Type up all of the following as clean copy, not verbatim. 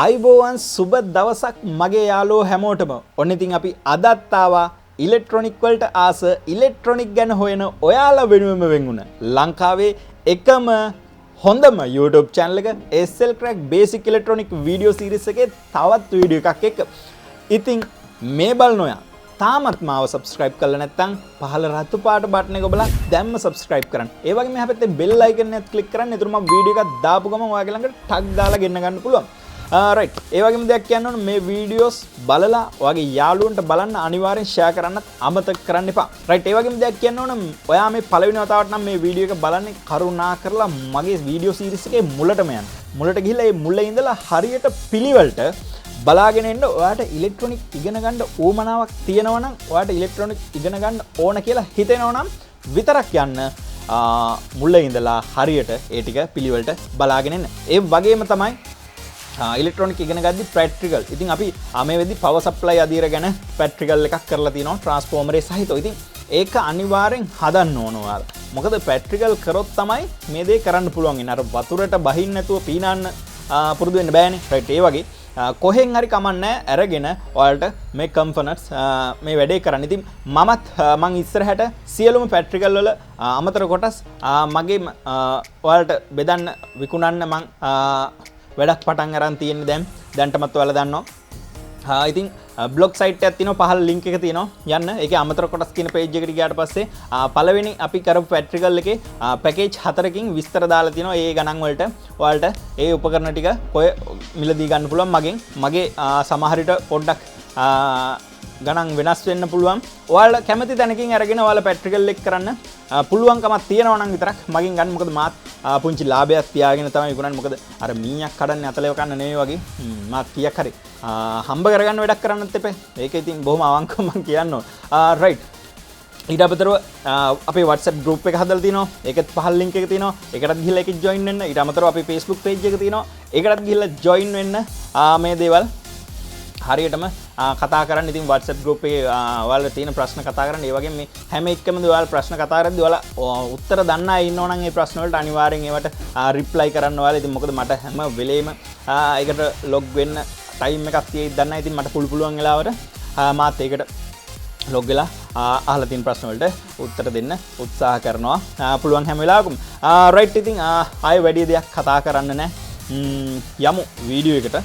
අයිබෝවන් සුබ දවසක් මගේ යාළුවෝ හැමෝටම. ඔන්න ඉතින් අපි අදත් ආවා ඉලෙක්ට්‍රොනික් වලට ආස ඉලෙක්ට්‍රොනික් ගැන හොයන ඔයාලා වෙනුවෙන්ම වෙන්ුණ ලංකාවේ එකම හොඳම YouTube channel එක SL Crack Basic Electronic Video Series එකේ තවත් වීඩියෝ එකක් එක්ක. ඉතින් මේ බලන ඔයා තාමත් මාව subscribe කරලා නැත්නම් පහළ රතු පාට බටන් එක ඔබලා දැම්ම subscribe කරන්න. ඒ වගේම එහා පැත්තේ bell icon එකත් click කරන්න. ඒතර මම වීඩියෝ එකක් දාපු ගමන් ඔයාගේ ළඟට ටක් ගාලා ගෙන්න ගන්න පුළුවන්. රයිට්. ඒ වගේම දෙයක් කියන්න ඕන මේ වීඩියෝස් බලලා ඔයාගේ යාළුවන්ට බලන්න අනිවාර්යෙන් share කරන්නත් අමතක කරන්න එපා. රයිට්. ඒ වගේම දෙයක් කියන්න ඕන ඔයා මේ පළවෙනි වතාවට නම් මේ වීඩියෝ එක බලන්නේ කරුණා කරලා මගේ වීඩියෝ සීරීස් එකේ මුලටම යන්න. මුලට ගිහිල්ලා මේ මුල ඉඳලා හරියට පිළිවෙලට බලාගෙන ඉන්න. ඔයාට ඉලෙක්ට්‍රොනික් ඉගෙන ගන්න ඕමනාවක් තියෙනවා නම් ඔයාට ඉලෙක්ට්‍රොනික් ඉගෙන ගන්න ඕන කියලා හිතෙනවා නම් විතරක් යන්න මුල ඉඳලා හරියට ඒ ටික පිළිවෙලට බලාගෙන ඉන්න. ඒ වගේම තමයි ඉලෙක්ට්‍රොනික් ඉගෙන ගද්දි ප්‍රැක්ටිකල්. ඉතින් අපි මේ වෙද්දි පවර් සප්ලයි අධීර ගැන ප්‍රැක්ටිකල් එකක් කරලා තිනවා ට්‍රාන්ස්ෆෝමරේ සහිතව. ඉතින් ඒක අනිවාර්යෙන් හදන්න ඕන ඔයාලා. මොකද ප්‍රැක්ටිකල් කරොත් තමයි මේ දේ කරන්න පුළුවන්. ඉතින් අර වතුරට බහින්න නැතුව පීනන්න පුරුදු වෙන්න බෑනේ. රයිට්. ඒ වගේ කොහෙන් හරි කමන්නේ අරගෙන ඔයාලට මේ කම්පොනන්ට්ස් මේ වැඩේ කරන්න. ඉතින් මම ඉස්සරහට සියලුම ප්‍රැක්ටිකල් වල අමතර කොටස් මගේ ඔයාලට බෙදන්න විකුණන්න මම වැඩක් පටන් අරන් තියෙන්නේ දැන්ටමත් ඔයාලා දන්නවා. ඉතින් බ්ලොග් සයිට් එකක් තියෙනවා පහළ ලින්ක් එක තියෙනවා යන්න. ඒකේ අමතර කොටස් කියන පේජ් එකට ගියාට පස්සේ පළවෙනි අපි කරපු ප්‍රැක්ටිකල් එකේ පැකේජ් 4කින් විස්තර දාලා තියෙනවා. ඒ ගණන් වලට ඔයාලට ඒ උපකරණ ටික කොය මිලදී ගන්න පුළුවන් මගේ සමහර විට පොඩ්ඩක් ගණන් වෙනස් වෙන්න පුළුවන්. ඔයාලා කැමති තැනකින් අරගෙන ඔයාලා ප්‍රැක්ටිකල් එක කරන්න පුළුවන්කමක් තියෙනවා නම් විතරක් මගෙන් ගන්න. මොකද මාත් පුංචි ලාභයක් තියාගෙන තමයි විකුණන්නේ. මොකද අර මීයක් කඩන්නේ අතලෙව කන්න නෙවෙයි වගේ මාත් කීයක් හරි හම්බ කරගන්න වැඩක් කරන්නත් එපේ. ඒක ඉතින් බොහොම අවංකව මම කියන්න ඕන. රයිට්. ඊට අමතරව අපේ WhatsApp group එක හදලා තිනවා. ඒකත් පහළ link එක තියෙනවා. ඒකටත් ගිහලා ඒකෙත් join වෙන්න. ඊට අමතරව අපේ Facebook page එක තියෙනවා. ඒකටත් ගිහලා join වෙන්න. මේ දේවල් හරියටම කතා කරන්න. ඉතින් WhatsApp group එකේ ඔයාලා තියෙන ප්‍රශ්න කතා කරන්න. ඒ වගේම මේ හැම එකකම ඔයාලා ප්‍රශ්න කතා කරද්දී ඔයාලා උත්තර දන්න අය ඉන්නෝ නම් ඒ ප්‍රශ්න වලට අනිවාර්යෙන් ඒවට reply කරන්න ඔයාලා. ඉතින් මොකද මට හැම වෙලේම ඒකට log වෙන්න time එකක් තියෙයි දන්නයි. ඉතින් මට පුළුවන් වෙලාවට මාත් ඒකට log වෙලා අහලා තියෙන ප්‍රශ්න වලට උත්තර දෙන්න උත්සාහ කරනවා. පුළුවන් හැම වෙලාවකම. right. ඉතින් ආයෙ වැඩි දෙයක් කතා කරන්න නැහැ. යමු වීඩියෝ එකට.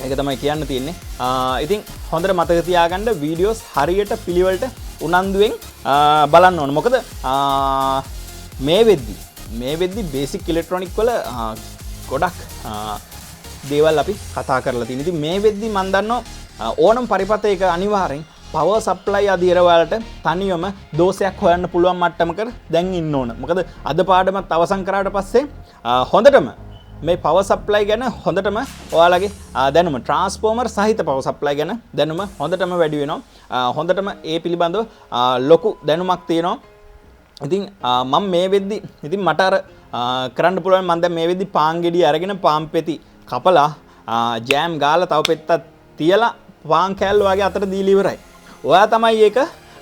ඒක තමයි කියන්න තියෙන්නේ. ඉතින් හොඳට මතක තියාගන්න වීඩියෝස් හරියට පිළිවෙලට උනන්දුවෙන් බලන්න ඕන. මොකද මේ වෙද්දි බේසික් ඉලෙක්ට්‍රොනික් වල ගොඩක් දේවල් අපි කතා කරලා තියෙනවා. ඉතින් මේ වෙද්දි මම දන්නවා ඕනම පරිපතයක අනිවාර්යෙන් පවර් සප්ලයි අධීර වලට තනියම දෝෂයක් හොයන්න පුළුවන් මට්ටමකට දැන් ඉන්න ඕන. මොකද අද පාඩමත් අවසන් කරාට පස්සේ හොඳටම මේ පවර් සප්ලයි ගැන හොඳටම ඔයාලගේ දැනුම ට්‍රාන්ස්ෆෝමර් සහිත පවර් සප්ලයි ගැන දැනුම හොඳටම වැඩි වෙනවා. හොඳටම ඒ පිළිබඳව ලොකු දැනුමක් තියෙනවා. ඉතින් මම මේ වෙද්දි ඉතින් මට අර කරන්න පුළුවන් මම දැන් මේ වෙද්දි පාන් ගෙඩිය අරගෙන පාන් පෙති කපලා ජෑම් ගාලා තව පෙත්තක් තියලා පාන් කෑල්ල වගේ අතට දීලා ඉවරයි. ඔයා තමයි ඒක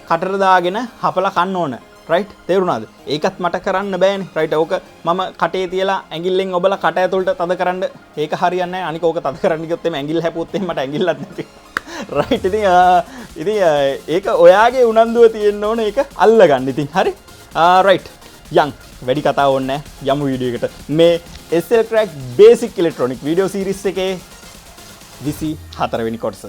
කටට දාගෙන හපලා කන්න ඕන. රයිට්. තේරුණාද? ඒකත් මට කරන්න බෑනේ. රයිට්. ඕක මම කටේ තියලා ඇඟිල්ලෙන් ඔබලා කට ඇතුළට තද කරන්න ඒක හරියන්නේ නැහැ. අනික ඕක තද කරන්න ගියොත් එimhe ඇඟිල්ල හැපුවොත් එහෙම මට ඇඟිල්ලක් නැති. රයිට්. ඉතින් ඒක ඔයාගේ උනන්දුව තියෙන්න ඕන ඒක අල්ලගන්න. ඉතින් හරි. රයිට්. යන් වැඩි කතා ඕනේ නැහැ. යමු වීඩියෝ එකට. මේ SL Crack Basic Electronic Video Series එකේ 24 වෙනි කොටස.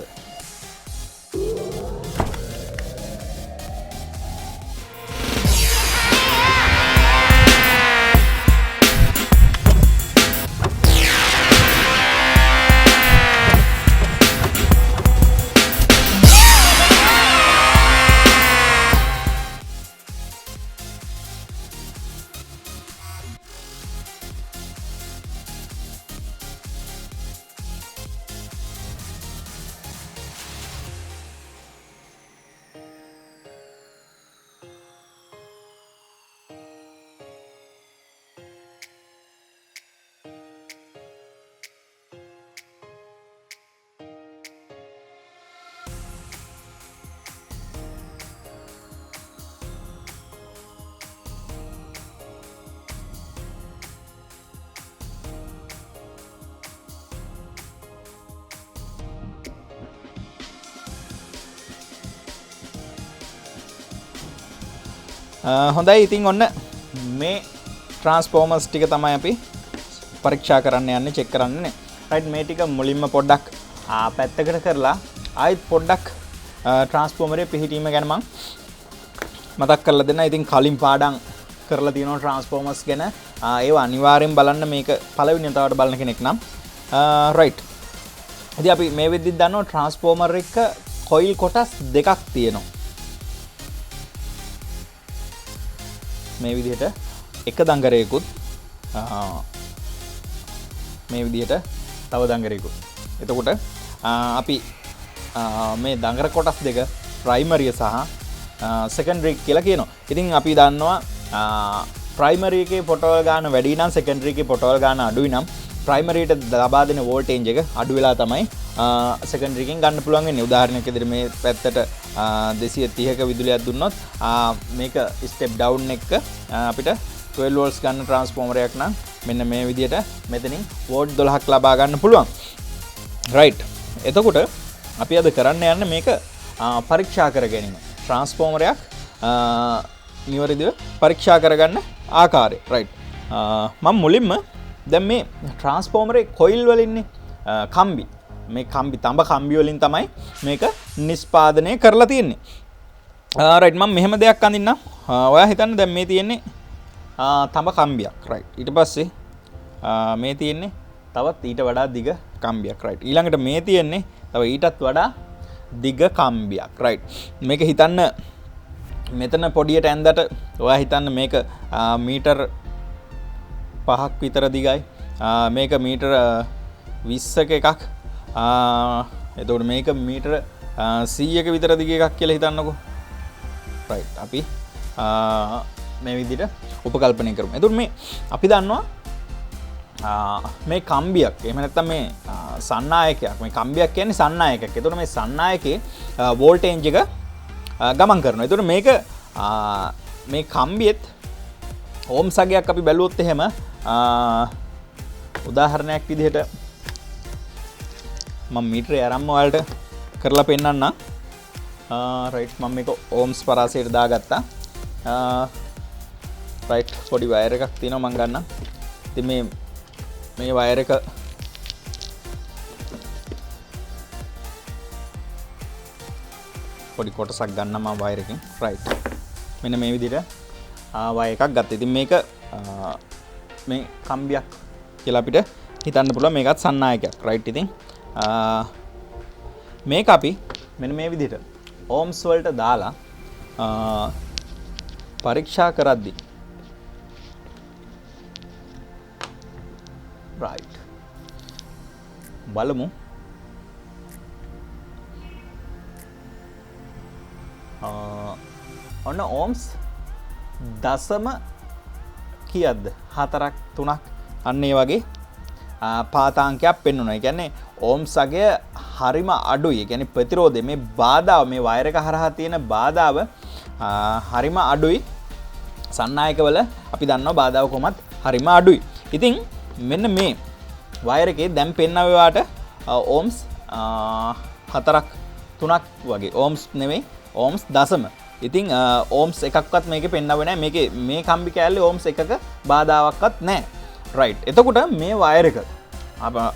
හොඳයි ඉතින් ඔන්න මේ ට්‍රාන්ස්ෆෝමර්ස් ටික තමයි අපි පරීක්ෂා කරන්න යන්නේ චෙක් කරන්නේ. රයිට් මේ ටික මුලින්ම පොඩ්ඩක් පැත්තකට කරලා ආයෙත් පොඩ්ඩක් ට්‍රාන්ස්ෆෝමරේ පිහිටීම ගැන මම මතක් කරලා දෙන්න. ඉතින් කලින් පාඩම් කරලා තියෙනවා ට්‍රාන්ස්ෆෝමර්ස් ගැන. ඒවා අනිවාර්යෙන් බලන්න මේක පළවෙනි තවට බලන කෙනෙක් නම්. රයිට්. ඉතින් අපි මේ වෙද්දිත් දන්නවා ට්‍රාන්ස්ෆෝමර් එක කොයිල් කොටස් දෙකක් තියෙනවා. මේ විදිහට එක දංගරයකුත් මේ විදිහට තව දංගරයකුත්. එතකොට අපි මේ දංගර කොටස් දෙක ප්‍රයිමරිය සහ සෙකන්ඩරි කියලා කියනවා. ඉතින් අපි දන්නවා ප්‍රයිමරි එකේ පොටවල් ගාන වැඩි නම් සෙකන්ඩරි එකේ පොටවල් ගාන අඩුයි නම් ප්‍රයිමරියට ලබා දෙන වෝල්ටේජ් එක අඩු වෙලා තමයි සෙකන්ඩරි එකෙන් ගන්න පුළුවන් වෙන්නේ. උදාහරණයක් විදිහට මේ පැත්තට 230ක විදුලියක් දුන්නොත් මේක ස්ටෙප් ඩවුන් එක අපිට 12 වෝල්ට්ස් ගන්න ට්‍රාන්ස්ෆෝමර් එකක් නම් මෙන්න මේ විදිහට මෙතනින් වෝල්ට් 12ක් ලබා ගන්න පුළුවන්. රයිට්. එතකොට අපි අද කරන්න යන්නේ මේක පරීක්ෂා කර ගැනීම. ට්‍රාන්ස්ෆෝමරයක් නිවැරදිව පරීක්ෂා කරගන්න ආකාරය. රයිට්. මම මුලින්ම දැන් මේ ට්‍රාන්ස්ෆෝමරේ කොයිල් වලින්නේ කම්බි. මේ කම්බි තඹ කම්බි වලින් තමයි මේක නිෂ්පාදනය කරලා තියෙන්නේ. රයිට් මම මෙහෙම දෙයක් අඳින්නම්. ඔයා හිතන්න දැන් මේ තියෙන්නේ තඹ කම්බියක්. රයිට්. ඊට පස්සේ මේ තියෙන්නේ තවත් ඊට වඩා දිග කම්බියක්. රයිට්. ඊළඟට මේ තියෙන්නේ තව ඊටත් වඩා දිග කම්බියක්. රයිට්. මේක හිතන්න මෙතන පොඩියට ඇඳට ඔයා හිතන්න මේක මීටර් 5ක් විතර දිගයි. මේක මීටර් 20ක එකක්. එතකොට මේක මීටර් 100ක විතර දිග එකක් කියලා හිතන්නකෝ. රයිට්. අපි මේ විදිහට උපකල්පනය කරමු. එතකොට මේ අපි දන්නවා මේ කම්බියක් එහෙම නැත්නම් මේ සන්නායකයක්. මේ කම්බියක් කියන්නේ සන්නායකයක්. එතකොට මේ සන්නායකේ වෝල්ටේජ් එක ගමන් කරනවා. එතකොට මේක මේ කම්බියෙත් ඕම් සගයක් අපි බැලුවොත් එහෙම උදාහරණයක් විදිහට මම මීටරේ ආරම්භ වලට කරලා පෙන්නන්නම්. රයිට් මම මේක ඕම්ස් පරාසයට දාගත්තා. රයිට් පොඩි වයර් එකක් තියෙනවා මම ගන්නම්. ඉතින් මේ වයර් එක පොඩි කොටසක් ගන්නම් මම වයර් එකෙන්. රයිට් මෙන්න මේ විදිහට වයර් එකක් ගත්තා. ඉතින් මේක මේ කම්බියක් කියලා අපිට හිතන්න පුළුවන්. මේකත් සන්නායකයක්. රයිට්. ඉතින් මේක අපි මෙන්න මේ විදිහට ඕම්ස් වලට දාලා පරීක්ෂා කරද්දී රයිට් බලමු ඔන්න ඕම්ස් දශම කීයක්ද 4ක් 3ක් අන්න ඒ වගේ පාතාංකයක් පෙන්වනවා. ඒ කියන්නේ ඕම්ස් අගය හරිම අඩුයි. ඒ කියන්නේ ප්‍රතිරෝධය මේ බාධාව මේ වයර් එක හරහා තියෙන බාධාව හරිම අඩුයි. සන්නායකවල අපි දන්නවා බාධාව කොහොමත් හරිම අඩුයි. ඉතින් මෙන්න මේ වයර් එකේ දැන් පෙන්නව වාට ඕම්ස් 4ක් 3ක් වගේ ඕම්ස් නෙමෙයි ඕම්ස් දශම. ඉතින් ඕම්ස් එකක්වත් මේකේ පෙන්නව නැහැ. මේකේ මේ කම්බි කෑල්ලේ ඕම්ස් එකක බාධාවක්වත් නැහැ. රයිට්. එතකොට මේ වයර් එක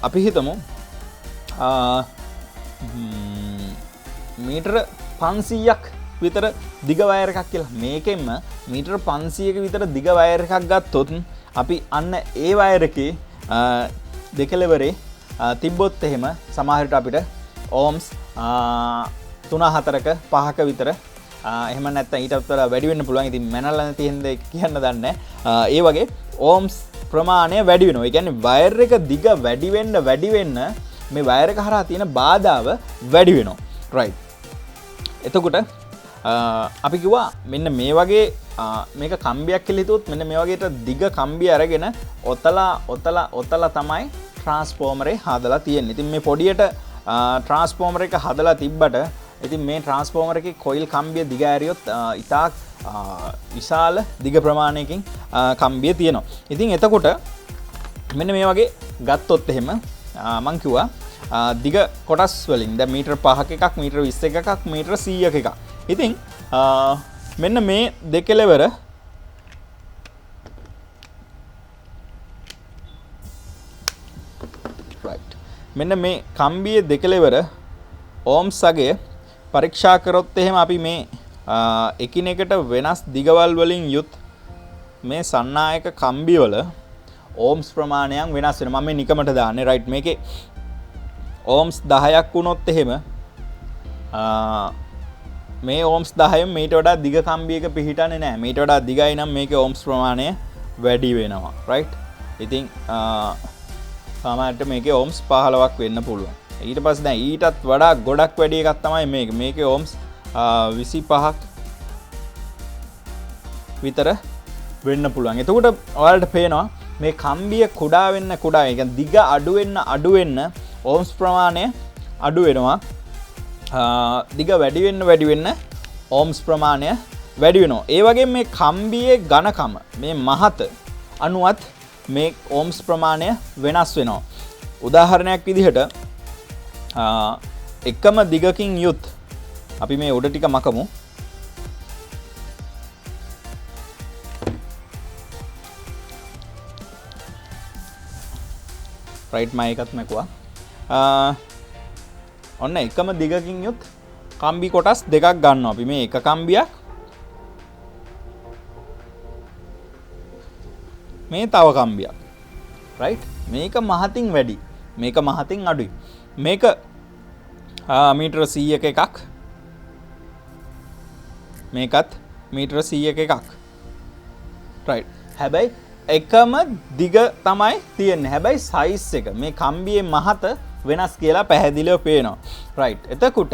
අපි හිතමු මීටර 500ක් විතර දිග වයර් එකක් කියලා. මේකෙන්ම මීටර 500ක විතර දිග වයර් එකක් ගත්තොත් අපි අන්න ඒ වයර් එකේ දෙකලවරේ තිබ්බොත් එහෙම සමහරට අපිට ඕම්ස් 3-4ක 5ක විතර එහෙම නැත්නම් ඊටත් වඩා වැඩි වෙන්න පුළුවන්. ඉතින් මැනලා නැති හින්දා කියන්න දන්නේ. ඒ වගේ ඕම්ස් ප්‍රමාණය වැඩි වෙනවා. ඒ කියන්නේ වයර් එක දිග වැඩි වෙන්න මේ වයර් එක හරහා තියෙන බාධාව වැඩි වෙනවා. රයිට්. එතකොට අපි කිව්වා මෙන්න මේ වගේ මේක කම්බියක් කියලා හිතුවොත් මෙන්න මේ වගේට දිග කම්බිය අරගෙන ඔතලා තමයි ට්‍රාන්ස්ෆෝමරේ හදලා තියෙන්නේ. ඉතින් මේ පොඩියට ට්‍රාන්ස්ෆෝමර් එක හදලා තිබ්බට ඉතින් මේ ට්‍රාන්ස්ෆෝමර් එකේ කොයිල් කම්බිය දිග ඇරියොත් ඉතා විශාල දිග ප්‍රමාණයකින් කම්බිය තියෙනවා. ඉතින් එතකොට මෙන්න මේ වගේ ගත්තොත් එහෙම මං කිව්වා දිග කොටස් වලින් දැන් මීටර 5ක එකක් මීටර 20ක එකක් මීටර 100ක එකක්. ඉතින් මෙන්න මේ දෙකලවර මෙන්න මේ කම්බියේ දෙකලවර ඕම්ස් අගය පරීක්ෂා කරොත් එහෙම අපි මේ එකිනෙකට වෙනස් දිගවල් වලින් යුත් මේ සන්නායක කම්බි වල ඕම්ස් ප්‍රමාණයන් වෙනස් වෙනවා. මම මේ නිකමට දාන්නේ රයිට් මේකේ ඕම්ස් 10ක් වුණොත් එහෙම මේ ඕම්ස් 10න් මීට වඩා දිග කම්බියක පිහිටන්නේ නැහැ. මීට වඩා දිගයි නම් මේකේ ඕම්ස් ප්‍රමාණය වැඩි වෙනවා. රයිට්. ඉතින් සාමාන්‍යයෙන් මේකේ ඕම්ස් 15ක් වෙන්න පුළුවන්. ඊට පස්සේ දැන් ඊටත් වඩා ගොඩක් වැඩි එකක් තමයි මේක. මේකේ ඕම්ස් 25ක් විතර වෙන්න පුළුවන්. එතකොට ඔයාලට පේනවා මේ කම්බිය කුඩා වෙන්න කුඩා, ඒ කියන්නේ දිග අඩු වෙන්න ඕම්ස් ප්‍රමාණය අඩු වෙනවා. දිග වැඩි වෙන්න ඕම්ස් ප්‍රමාණය වැඩි වෙනවා. ඒ වගේම මේ කම්බියේ ඝනකම මේ මහත අනුවත් මේ ඕම්ස් ප්‍රමාණය වෙනස් වෙනවා. උදාහරණයක් විදිහට එකම දිගකින් යුත් අපි මේ උඩ ටික මකමු. රයිට් මම එකත් මකුවා. ඔන්න එකම දිගකින් යුත් කම්බි කොටස් දෙකක් ගන්නවා අපි. මේ එක කම්බියක්, මේ තව කම්බියක්. රයිට්. මේක මහතින් වැඩි, මේක මහතින් අඩුයි. මේක මීටර 100ක එකක්, මේකත් මීටර 100ක එකක්. රයිට්. හැබැයි එකම දිග තමයි තියෙන්නේ. හැබැයි සයිස් එක මේ කම්බියේ මහත වෙනස් කියලා පැහැදිලිව පේනවා. රයිට්. එතකොට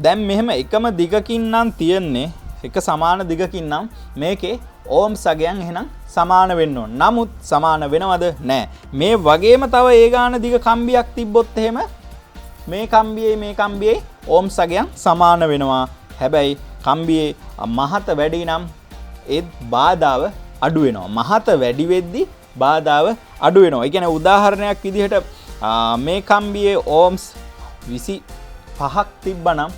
දැන් මෙහෙම එකම දිගකින් නම් තියෙන්නේ, එක සමාන දිගකින් නම් මේකේ ඕම්ස් අගයන් එහෙනම් සමාන වෙන්න ඕන. නමුත් සමාන වෙනවද? නැහැ. මේ වගේම තව ඒ ගාන දිග කම්බියක් තිබ්බොත් එහෙම මේ කම්බියේ ඕම්ස් අගයන් සමාන වෙනවා. හැබැයි කම්බියේ මහත වැඩි නම් ඒ බාධාව අඩු වෙනවා. මහත වැඩි වෙද්දි බාධාව අඩු වෙනවා. ඒ කියන්නේ උදාහරණයක් විදිහට මේ කම්බියේ ඕම්ස් 25ක් තිබ්බනම්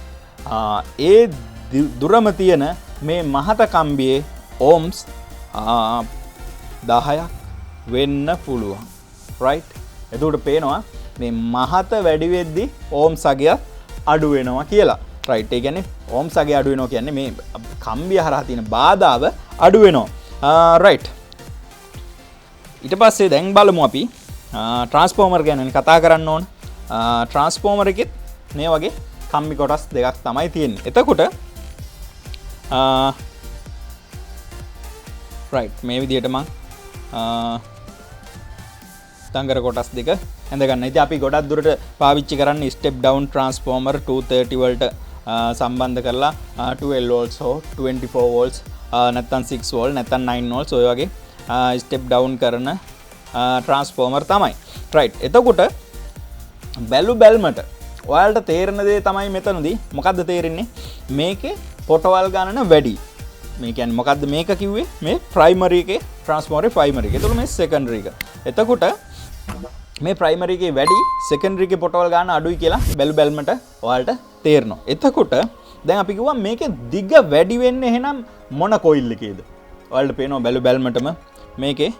ඒ දුරම තියෙන මේ මහත කම්බියේ ඕම්ස් 10ක් වෙන්න පුළුවන්. රයිට්. එතකොට පේනවා මේ මහත වැඩි වෙද්දි ඕම්ස් අගය අඩු වෙනවා කියලා. රයිට්. ඒ කියන්නේ ඕම්ස් අගය අඩු වෙනවා කියන්නේ මේ කම්බිය හරහා තියෙන බාධාව අඩු වෙනවා. රයිට්. ඊට පස්සේ දැන් බලමු අපි ට්‍රාන්ස්ෆෝමර් ගැන කතා කරන්න ඕන. ට්‍රාන්ස්ෆෝමර් එකෙත් මේ වගේ කම්බි කොටස් දෙකක් තමයි තියෙන්නේ. එතකොට රයිට් මේ විදිහට මම තංගර කොටස් දෙක ඇඳ ගන්න. ඉතින් අපි ගොඩක් දුරට පාවිච්චි කරන්නේ ස්ටෙප් ඩවුන් ට්‍රාන්ස්ෆෝමර් 230 වලට සම්බන්ධ කරලා 12 volts හෝ 24 volts නැත්නම් 6 volt නැත්නම් 9 volts ඔය වගේ ස්ටෙප් ඩවුන් කරන ට්‍රාන්ස්ෆෝමර් තමයි. රයිට්. එතකොට බැලුමට ඔයාලට තේරෙන දේ තමයි මෙතනදී මොකද්ද තේරෙන්නේ? මේකේ පොටවල් ගණන වැඩි. මේ කියන්නේ මොකද්ද මේක කිව්වේ? මේ ප්‍රයිමරි එකේ ට්‍රාන්ස්ෆෝමරේ ප්‍රයිමරි එක. එතකොට මේ සෙකන්ඩරි එක. එතකොට මේ ප්‍රයිමරි එකේ වැඩි, සෙකන්ඩරි එකේ පොටවල් ගන්න අඩුයි කියලා බැලුමට ඔයාලට තේරෙනවා. එතකොට දැන් අපි කිව්වා මේකේ දිග වැඩි වෙන්නේ එහෙනම් මොන කොයිල් එකේද? ඔයාලට පේනවා බැලුමටම මේකේ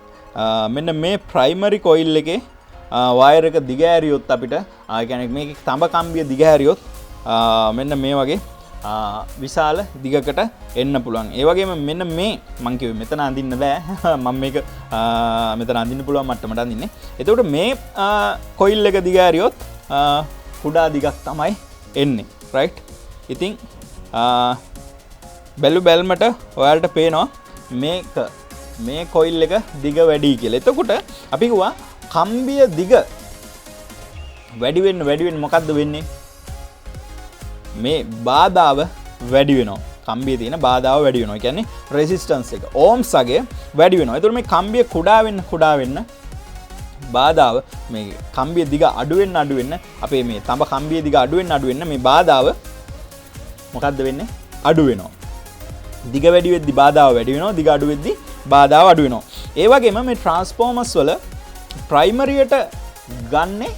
මෙන්න මේ ප්‍රයිමරි කොයිල් එකේ වයර් එක දිග ඇරියොත් අපිට කියන්නේ මේකේ තඹ කම්බිය දිග ඇරියොත් මෙන්න මේ වගේ විශාල දිගකට එන්න පුළුවන්. ඒ වගේම මෙන්න මේ මම කිව්වේ මෙතන අඳින්න බෑ. මම මේක මෙතන අඳින්න පුළුවන් මට්ටමට අඳින්නේ. එතකොට මේ කොයිල් එක දිග ඇරියොත් කුඩා දිගක් තමයි එන්නේ. රයිට්. ඉතින් බැලුමට ඔයාලට පේනවා මේක මේ කොයිල් එක දිග වැඩි කියලා. එතකොට අපි කිව්වා කම්බිය දිග වැඩි වෙන්න මොකද්ද වෙන්නේ? මේ බාධාව වැඩි වෙනවා. කම්බියේ තියෙන බාධාව වැඩි වෙනවා. ඒ කියන්නේ රෙසිස්ටන්ස් එක ඕම්ස් අගය වැඩි වෙනවා. ඒතකොට මේ කම්බිය කුඩා වෙන්න බාධාව මේ කම්බිය දිග අඩු වෙන්න අපේ මේ තඹ කම්බිය දිග අඩු වෙන්න මේ බාධාව මොකද්ද වෙන්නේ? අඩු වෙනවා. දිග වැඩි වෙද්දි බාධාව වැඩි වෙනවා. දිග අඩු වෙද්දි බාධාව අඩු වෙනවා. ඒ වගේම මේ ට්‍රාන්ස්ෆෝමර්ස් වල ප්‍රයිමරියට ගන්නේ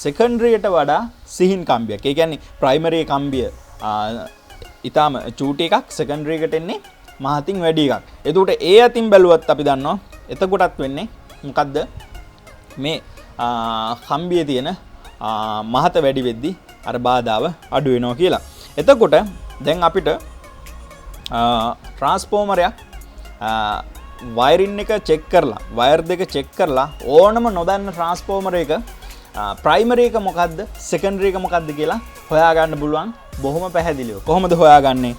සෙකන්ඩරියට වඩා සිහින් කම්බියක්. ඒ කියන්නේ ප්‍රයිමරි කම්බිය ඊටාම චූටි එකක් සෙකන්ඩරි එකට එන්නේ මහතින් වැඩි එකක්. එතකොට ඒ අතින් බැලුවත් අපි දන්නවා එතකොටත් වෙන්නේ මොකද්ද මේ කම්බියේ තියෙන මහත වැඩි වෙද්දි අර බාධාව අඩු වෙනවා කියලා. එතකොට දැන් අපිට ට්‍රාන්ස්ෆෝමරයක් වයරින් එක චෙක් කරලා වයර් දෙක චෙක් කරලා ඕනම නොදන්න ට්‍රාන්ස්ෆෝමර එක ප්‍රයිමරි එක මොකද්ද සෙකන්ඩරි එක මොකද්ද කියලා හොයාගන්න පුළුවන් බොහොම පැහැදිලිව. කොහොමද හොයාගන්නේ?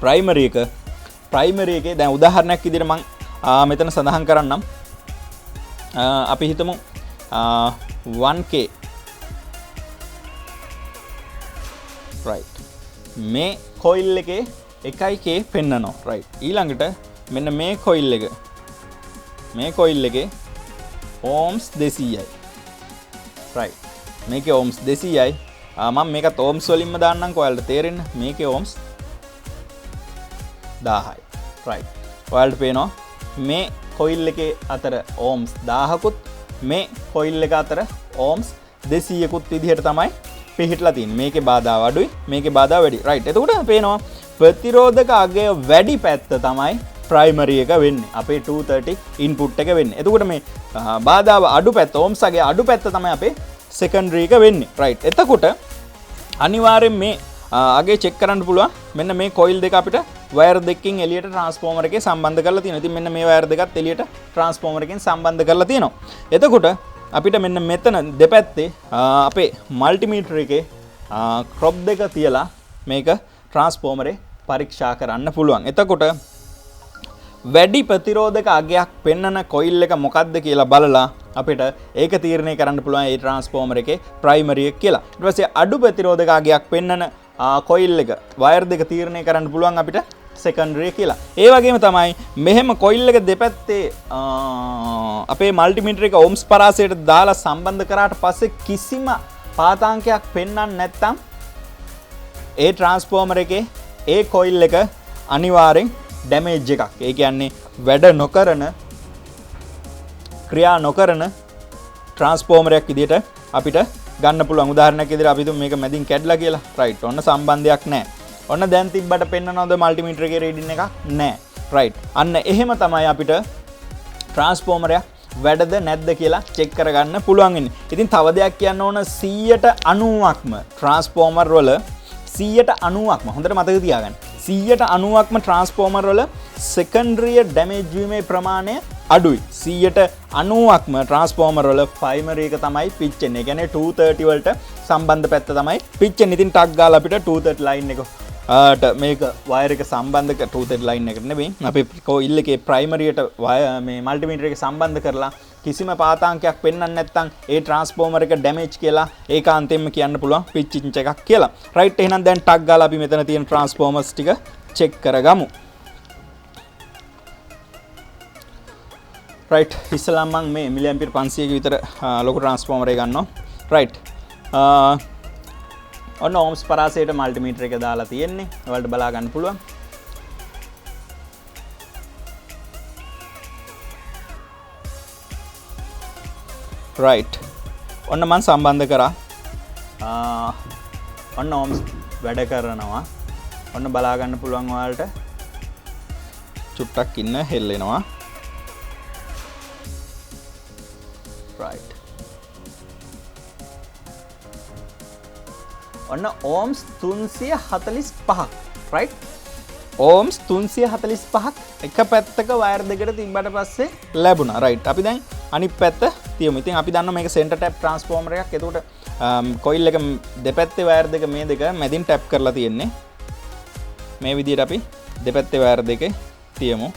ප්‍රයිමරි එකේ දැන් උදාහරණයක් විදිහට මම මෙතන සඳහන් කරන්නම්. අපි හිතමු 1K right මේ කොයිල් එකේ 1K පෙන්නනවා right. ඊළඟට මෙන්න මේ කොයිල් එකේ ohms 200යි right. මේකේ ohms 200යි. මම මේකත් ohms වලින්ම දාන්නම් ඔයාලට තේරෙන්න. මේකේ ohms 1000යි right. ඔයාලට පේනවා මේ කොයිල් එකේ අතර ohms 1000කුත් මේ කොයිල් එක අතර ohms 200කුත් විදිහට තමයි පිහිටලා තියෙන්නේ. මේකේ බාධා අඩුයි, මේකේ බාධා වැඩි. right. එතකොට පේනවා ප්‍රතිරෝධක අගය වැඩි පැත්ත තමයි ප්‍රයිමරි එක වෙන්නේ. අපේ 230 ඉන්පුට් එක වෙන්නේ. එතකොට මේ බාධාව අඩු පැත්ත, ohms අගය අඩු පැත්ත තමයි අපේ සෙකන්ඩරි එක වෙන්නේ. right. එතකොට අනිවාර්යෙන් මේ අගේ චෙක් කරන්න පුළුවන්. මෙන්න මේ කොයිල් දෙක අපිට වයර් දෙකකින් එළියට ට්‍රාන්ස්ෆෝමර් එකේ සම්බන්ධ කරලා තියෙනවා. ඉතින් මෙන්න මේ වයර් දෙකත් එළියට ට්‍රාන්ස්ෆෝමර් එකෙන් සම්බන්ධ කරලා තියෙනවා. එතකොට අපිට මෙන්න මෙතන දෙපැත්තේ අපේ මල්ටිමීටර් එකේ ක්‍රොප් දෙක තියලා මේක ට්‍රාන්ස්ෆෝමරේ පරීක්ෂා කරන්න පුළුවන්. එතකොට වැඩි ප්‍රතිරෝධක අගයක් පෙන්වන කොයිල් එක මොකක්ද කියලා බලලා අපිට ඒක තීරණය කරන්න පුළුවන් ඒ ට්‍රාන්ස්ෆෝමර් එකේ ප්‍රයිමරි එක කියලා. ඊට පස්සේ අඩු ප්‍රතිරෝධක අගයක් පෙන්වන කොයිල් එක වයර් දෙක තීරණය කරන්න පුළුවන් අපිට සෙකන්ඩරි කියලා. ඒ වගේම තමයි මෙහෙම කොයිල් එක දෙපැත්තේ අපේ මල්ටිමීටර් එක ohms පරාසයට දාලා සම්බන්ධ කරාට පස්සේ කිසිම පාතාංකයක් පෙන්වන්න නැත්නම් ඒ ට්‍රාන්ස්ෆෝමර් එකේ ඒ කොයිල් එක අනිවාර්යෙන් ඩැමේජ් එකක්. ඒ කියන්නේ වැඩ නොකරන ක්‍රියා නොකරන ට්‍රාන්ස්ෆෝමරයක් විදිහට අපිට ගන්න පුළුවන්. උදාහරණයක් විදිහට අපි තුමු මේක මැදින් කැඩලා කියලා. right. ඔන්න සම්බන්ධයක් නැහැ. ඔන්න දැන් තිබ්බට පෙන්නනවද මල්ටිමීටර් එකේ රීඩින් එකක්? නැහැ. right. අන්න එහෙම තමයි අපිට ට්‍රාන්ස්ෆෝමරයක් වැඩද නැද්ද කියලා චෙක් කරගන්න පුළුවන් වෙන්නේ. ඉතින් තව දෙයක් කියන්න ඕන 90%ක්ම ට්‍රාන්ස්ෆෝමර් වල 90%ක්ම හොඳට මතක තියාගන්න. 90%ක්ම ට්‍රාන්ස්ෆෝමර් වල සෙකන්ඩරිය ඩැමේජ් වීමේ ප්‍රමාණය අඩුයි. 90%ක්ම ට්‍රාන්ස්ෆෝමර් වල ප්‍රයිමරි එක තමයි පිච්චෙන්නේ. ඒ කියන්නේ 230 වලට සම්බන්ධ පැත්ත තමයි පිච්චෙන්නේ. ඉතින් ටක් ගාලා අපිට 230 ලයින් එක මේක වයර් එක සම්බන්ධ 230 ලයින් එකට නෙවෙයි. අපි කොයිල් එකේ ප්‍රයිමරියට මේ මල්ටිමීටර් එක සම්බන්ධ කරලා කිසිම පාතාංකයක් පෙන්වන්න නැත්නම් ඒ ට්‍රාන්ස්ෆෝමර් එක ඩැමේජ් කියලා ඒකාන්තයෙන්ම කියන්න පුළුවන් පිච්චිච්ච එකක් කියලා. රයිට්. එහෙනම් දැන් ටක් ගාලා අපි මෙතන තියෙන ට්‍රාන්ස්ෆෝමර්ස් ටික චෙක් කරගමු. රයිට්. ඉස්සෙල්ලා මම මේ මිලි ඇම්පියර් 500ක විතර ලොකු ට්‍රාන්ස්ෆෝමර් එක ගන්නවා. රයිට්. ඔන්න ohms පරාසයට මල්ටිමීටර් එක දාලා තියෙන්නේ. ඔයාලට බලා ගන්න පුළුවන්. right. ඔන්න මම සම්බන්ධ කරා. ඔන්න ohms වැඩ කරනවා. ඔන්න බලා ගන්න පුළුවන් ඔයාලට. චුට්ටක් ඉන්න හෙල්ලෙනවා. right. ඔන්න ohms 345ක් right. ohms 345ක් එක පැත්තක වයර් දෙකට තිබ්බට පස්සේ ලැබුණා. right. අපි දැන් අනිත් පැත්ත තියමු. ඉතින් අපි දන්නවා මේක සෙන්ටර් ටැප් ට්‍රාන්ස්ෆෝමර් එකක්. එතකොට කොයිල් එක දෙපැත්තේ වයර් දෙක මේ දෙක මැදින් ටැප් කරලා තියෙන්නේ. මේ විදිහට අපි දෙපැත්තේ වයර් දෙක තියමු.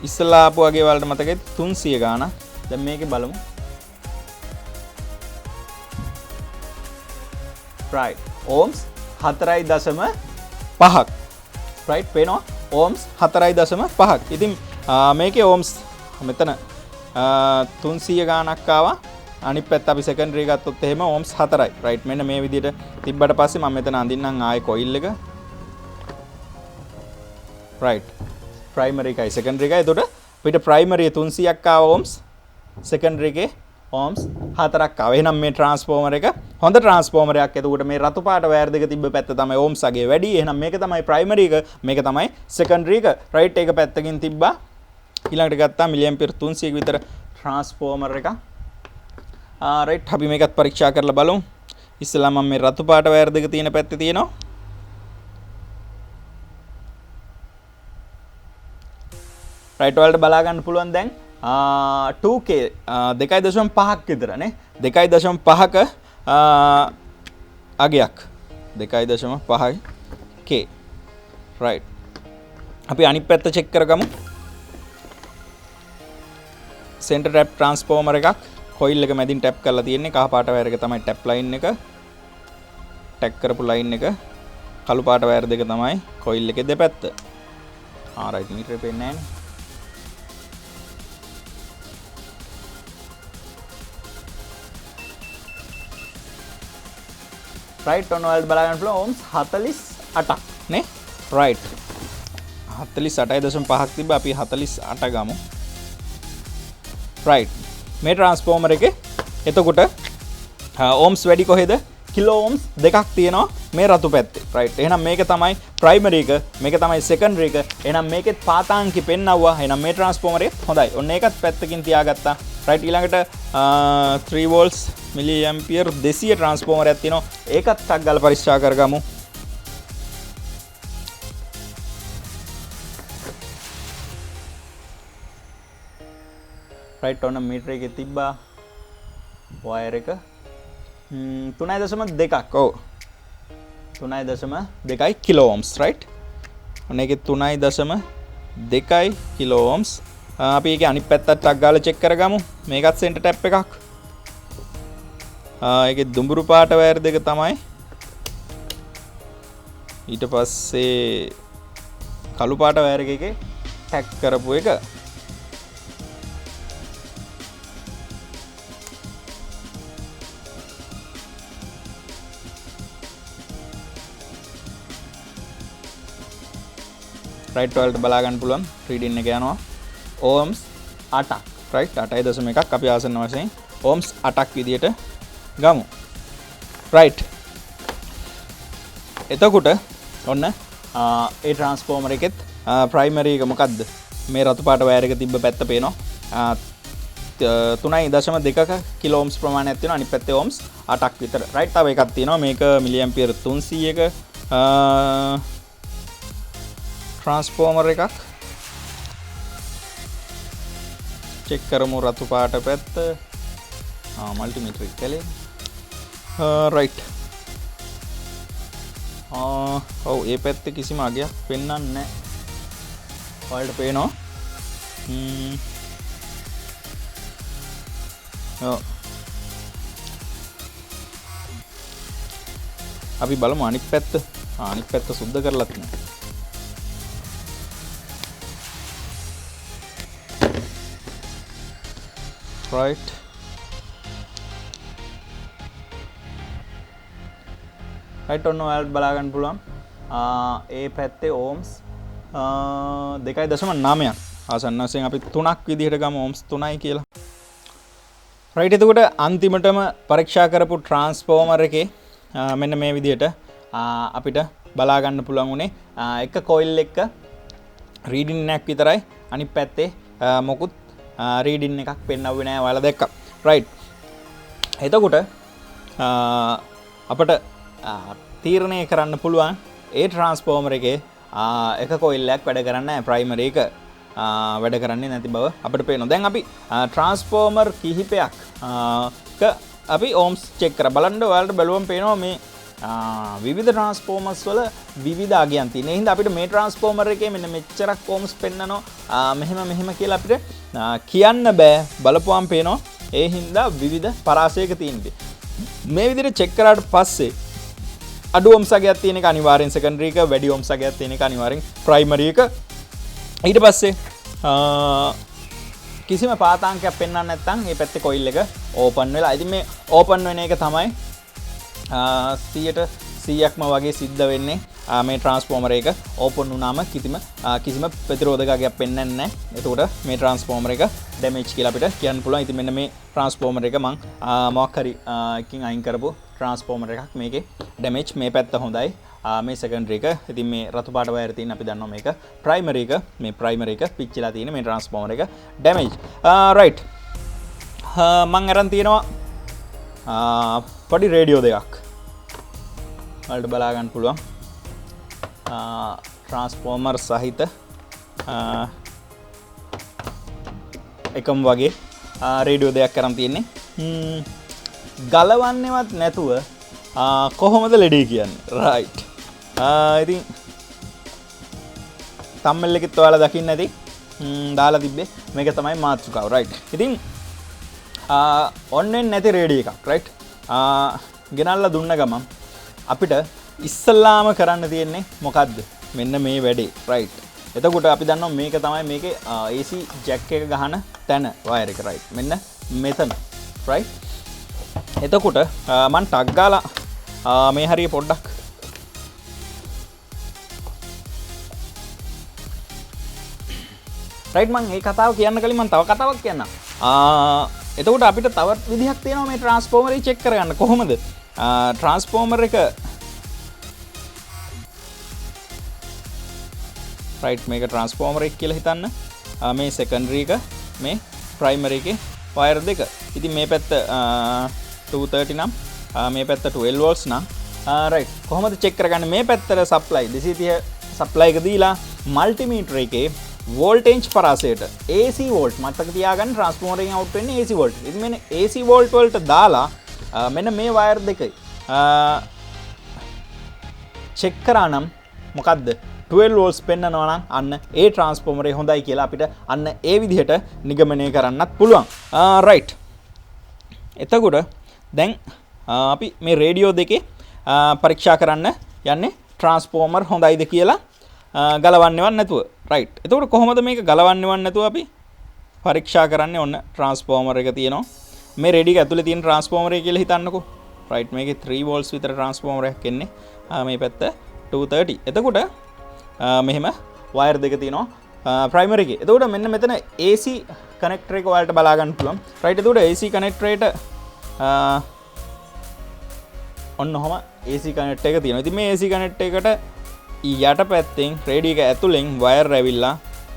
ඉස්සලා ආපු වගේ වලට මතකයි 300 ගාන. දැන් මේකේ බලමු. right. ohms 4.5ක්. right. පේනවා ohms 4.5ක්. ඉතින් මේකේ ohms මෙතන 300 ගානක් ආවා. අනිත් පැත්ත අපි සෙකන්ඩරි ගත්තොත් එහෙම ohms 4යි. right. මෙන්න මේ විදිහට තිබ්බට පස්සේ මම මෙතන අඳින්නම් ආයේ කොයිල් එක. right. ප්‍රයිමරි එකයි සෙකන්ඩරි එකයි. එතකොට අපිට ප්‍රයිමරි 300ක් ආවා ohms. සෙකන්ඩරි එකේ ohms 4ක් ආවා. එහෙනම් මේ ට්‍රාන්ස්ෆෝමර් එක හොඳ ට්‍රාන්ස්ෆෝමර් එකක්. එතකොට මේ රතු පාට වයර් දෙක තිබ්බ පැත්ත තමයි ඕම්ස් අගේ වැඩි. එහෙනම් මේක තමයි ප්‍රයිමරි එක, මේක තමයි සෙකන්ඩරි එක. රයිට්, ඒක පැත්තකින් තිබ්බා. ඊළඟට ගත්තා මිලි ඇම්පියර් 300ක විතර ට්‍රාන්ස්ෆෝමර් එකක්. රයිට්, අපි මේකත් පරීක්ෂා කරලා බලමු. ඉස්සෙල්ලා මම මේ රතු පාට වයර් දෙක තියෙන පැත්තේ තියෙනවා. රයිට්, ඔයාලට බලා ගන්න පුළුවන් දැන් 2K 2.5ක් විතර නේ. 2.5ක අගයක් 2.5K. රයිට්, අපි අනිත් පැත්ත චෙක් කරගමු. සෙන්ටර් ටැප් ට්‍රාන්ස්ෆෝමර් එකක් කොයිල් එක මැදින් ටැප් කරලා තියෙන්නේ. කහ පාට වයර් එක තමයි ටැප් ලයින් එක. ටැග් කරපු ලයින් එක. කළු පාට වයර් දෙක තමයි කොයිල් එකේ දෙපැත්ත. රයිට්, මීටරේ පේන්නේ නැහැ නේ. රයිට්, ඔන්න ඔයාලට බලා ගන්න පුළුවන් ඕම්ස් 48ක් නේ. රයිට්, 48.5ක් තිබ්බ, අපි 48 ගමු. රයිට්, මේ ට්‍රාන්ස්ෆෝමර් එකේ එතකොට ඕම්ස් වැඩි කොහෙද? කිලෝ ඕම්ස් දෙකක් තියෙනවා මේ රතු පැත්තේ. රයිට්, එහෙනම් මේක තමයි ප්‍රයිමරි එක, මේක තමයි සෙකන්ඩරි එක. එහෙනම් මේකෙත් පාතාංකي පෙන්නවුවා. එහෙනම් මේ ට්‍රාන්ස්ෆෝමර් එක හොඳයි. ඔන්න ඒකත් පැත්තකින් තියාගත්තා. රයිට්, ඊළඟට 3 වෝල්ට්ස් මිලි ඇම්පියර් 200 ට්‍රාන්ස්ෆෝමර් එකක් තියෙනවා. ඒකත් ටක් ගාලා පරීක්ෂා කරගමු. රයිට්, ඔන්න මීටර එකේ තිබ්බා වයර් එක 3.2ක්. ඔව්, 3.2යි කිලෝ ඕම්ස්. රයිට්, ඔන්න ඒකේ 3.2යි කිලෝ ඕම්ස්. අපි ඒකේ අනිත් පැත්තට ටක් ගාලා චෙක් කරගමු. මේකත් සෙන්ටර් ටැප් එකක්. ඒකේ දුඹුරු පාට වයර් දෙක තමයි. ඊට පස්සේ කළු පාට වයර් එකේ ටැග් කරපු එක. රයිට්, ඔයාලට බලා ගන්න පුළුවන් රීඩින් එක යනවා ඕම්ස් 8ක්. රයිට්, 8.1ක් අපි ආසන්න වශයෙන් ඕම්ස් 8ක් විදියට ගමු. රයිට්, එතකොට ඔන්න ඒ ට්‍රාන්ස්ෆෝමර් එකෙත් ප්‍රයිමරි එක මොකද්ද? මේ රතු පාට වයර් එක තිබ්බ පැත්ත පේනවා 3.2ක කිලෝ ඕම්ස් ප්‍රමාණයක් තියෙනවා. අනිත් පැත්තේ ඕම්ස් 8ක් විතර. රයිට්, තව එකක් තියෙනවා. මේක මිලි ඇම්පියර් 300ක ට්‍රාන්ස්ෆෝමර් එකක්. චෙක් කරමු රතු පාට පැත්ත. මල්ටිමීටර් එක කලේ. රයිට්, ඔව්, ඒ පැත්තේ කිසිම අගයක් පෙන්වන්නේ නැහැ. ඔයාලට පේනවා. ඔව්, අපි බලමු අනිත් පැත්ත. අනිත් පැත්ත සුද්ධ කරලත් නැහැ. රයිට්, රයිට්, ඔන්න ඔයාලට බලා ගන්න පුළුවන් ඒ පැත්තේ ඕම්ස් 2.9ක්. ආසන්න වශයෙන් අපි 3ක් විදිහට ගමු. ඕම්ස් 3යි කියලා. රයිට්, එතකොට අන්තිමටම පරීක්ෂා කරපු ට්‍රාන්ස්ෆෝමර් එකේ මෙන්න මේ විදිහට අපිට බලා ගන්න පුළුවන් උනේ එක කොයිල් එක රීඩින් එකක් විතරයි. අනිත් පැත්තේ මොකුත් රීඩින් එකක් පෙන්වුවේ නැහැ. ඔයාලා දැක්කා. රයිට්, එතකොට අපිට තීරණය කරන්න පුළුවන් ඒ ට්‍රාන්ස්ෆෝමර් එකේ එක කොයිල් එකක් වැඩ කරන්නේ නැහැ. ප්‍රයිමරි එක වැඩ කරන්නේ නැති බව අපිට පේනවා. දැන් අපි ට්‍රාන්ස්ෆෝමර් කිහිපයක් අපි ඕම්ස් චෙක් කරලා බලන්න. ඔයාලට බලුවම පේනවා මේ විවිධ ට්‍රාන්ස්ෆෝමර්ස් වල විවිධ අගයන් තියෙන. ඒ හින්දා අපිට මේ ට්‍රාන්ස්ෆෝමර් එකේ මෙන්න මෙච්චරක් ඕම්ස් පෙන්නනවා මෙහෙම කියලා අපිට කියන්න බෑ. බලපුවම පේනවා ඒ හින්දා විවිධ පරාසයක තියෙන්නේ. මේ විදිහට චෙක් කරාට පස්සේ අඩු ඕම්ස් අගයක් තියෙන එක අනිවාර්යෙන් සෙකන්ඩරි එක, වැඩි ඕම්ස් අගයක් තියෙන එක අනිවාර්යෙන් ප්‍රයිමරි එක. ඊට පස්සේ කිසිම පාතාංකයක් පෙන්වන්න නැත්නම් මේ පැත්තේ කොයිල් එක ඕපන් වෙලා. ඉතින් මේ ඕපන් වෙන එක තමයි 100%ක්ම වගේ සිද්ධ වෙන්නේ. මේ ට්‍රාන්ස්ෆෝමර් එක ඕපන් වුණාම කිසිම ප්‍රතිරෝධකයක් පෙන්වන්නේ නැහැ. එතකොට මේ ට්‍රාන්ස්ෆෝමර් එක ඩැමේජ් කියලා අපිට කියන්න පුළුවන්. ඉතින් මෙන්න මේ ට්‍රාන්ස්ෆෝමර් එක මම මොකක් හරි එකකින් අයින් කරපු ට්‍රාන්ස්ෆෝමර් එකක්. මේකේ ඩැමේජ් මේ පැත්ත හොඳයි. මේ සෙකන්ඩරි එක. ඉතින් මේ රතු පාට වයර් තියෙන අපි දන්නවා මේක ප්‍රයිමරි එක. මේ ප්‍රයිමරි එක පිච්චිලා තියෙන මේ ට්‍රාන්ස්ෆෝමර් එක ඩැමේජ්. රයිට්. මම අරන් තියෙනවා පොඩි රේඩියෝ දෙකක්. වලට බලා ගන්න පුළුවන්. ට්‍රාන්ස්ෆෝමර් සහිත එකම වගේ රේඩියෝ දෙකක් අරන් තියෙන්නේ. ගලවන්නේවත් නැතුව කොහොමද ලෙඩේ කියන්නේ? රයිට්. ඉතින් තම්මෙල් එකෙත් ඔයාලා දකින්න ඇති. දාලා තිබ්බේ මේක තමයි මාතෘකාව. රයිට්. ඉතින් ඔන්නේ නැති රේඩිය එකක්. රයිට්. ගෙනල්ලා දුන්න ගමන් අපිට ඉස්සල්ලාම කරන්න තියෙන්නේ මොකද්ද? මෙන්න මේ වැඩේ. රයිට්. එතකොට අපි දන්නවා මේක තමයි මේකේ AC ජැක් එක ගහන තැන වයර් එක. රයිට්. මෙන්න මෙතන. රයිට්. එතකොට මම ටක් ගාලා මේ හරිය පොඩ්ඩක් රයිට්. මම මේ කතාව කියන්න කලින් මම තව කතාවක් කියන්නම්. එතකොට අපිට තවත් විදිහක් තියෙනවා මේ ට්‍රාන්ස්ෆෝමර් එක චෙක් කරගන්න. කොහොමද ට්‍රාන්ස්ෆෝමර් එක රයිට් මේක ට්‍රාන්ස්ෆෝමර් එක කියලා හිතන්න. මේ සෙකන්ඩරි එක මේ ප්‍රයිමරි එකේ වයර් දෙක. ඉතින් මේ පැත්ත 230 නම් මේ පැත්ත 12 volts නම් රයිට්. කොහොමද චෙක් කරගන්නේ? මේ පැත්තට සප්ලයි 230 සප්ලයි එක දීලා මල්ටිමීටර් එකේ වෝල්ටේජ් පරාසයට AC වෝල්ට් මතක තියාගන්න. ට්‍රාන්ස්ෆෝමර් එකෙන් අවුට් වෙන්නේ AC වෝල්ට්. ඉතින් මෙන්න AC වෝල්ට් වලට දාලා මෙන්න මේ වයර් දෙකයි චෙක් කරා නම් මොකද්ද 12 volts පෙන්නනවා නම් අන්න ඒ ට්‍රාන්ස්ෆෝමර් එක හොඳයි කියලා අපිට අන්න ඒ විදිහට නිගමනය කරන්නත් පුළුවන්. රයිට්. එතකොට දැන් අපි මේ රේඩියෝ දෙකේ පරීක්ෂා කරන්න යන්නේ ට්‍රාන්ස්ෆෝමර් හොඳයිද කියලා ගලවන්නේවත් නැතුව. රයිට්. එතකොට කොහොමද මේක ගලවන්නේවත් නැතුව අපි පරීක්ෂා කරන්නේ? ඔන්න ට්‍රාන්ස්ෆෝමර් එක තියෙනවා. මේ රේඩියෝ එක ඇතුලේ තියෙන ට්‍රාන්ස්ෆෝමර් එක කියලා හිතන්නකෝ. රයිට්. මේකේ 3 volts විතර ට්‍රාන්ස්ෆෝමර් එකක් එන්නේ. මේ පැත්ත 230. එතකොට මෙහෙම වයර් දෙක තියෙනවා ප්‍රයිමරි එකේ. එතකොට මෙන්න මෙතන AC කනෙක්ටර් එක ඔයාලට බලා ගන්න පුළුවන්. රයිට්. එතකොට AC කනෙක්ටර් එකට ඔන්න ඔහම AC කනෙක්ටර් එක තියෙනවා. ඉතින් මේ AC කනෙක්ටර් එකට යට පැත්තෙන් රේඩියෝ එක ඇතුලෙන් වයර් ඇවිල්ලා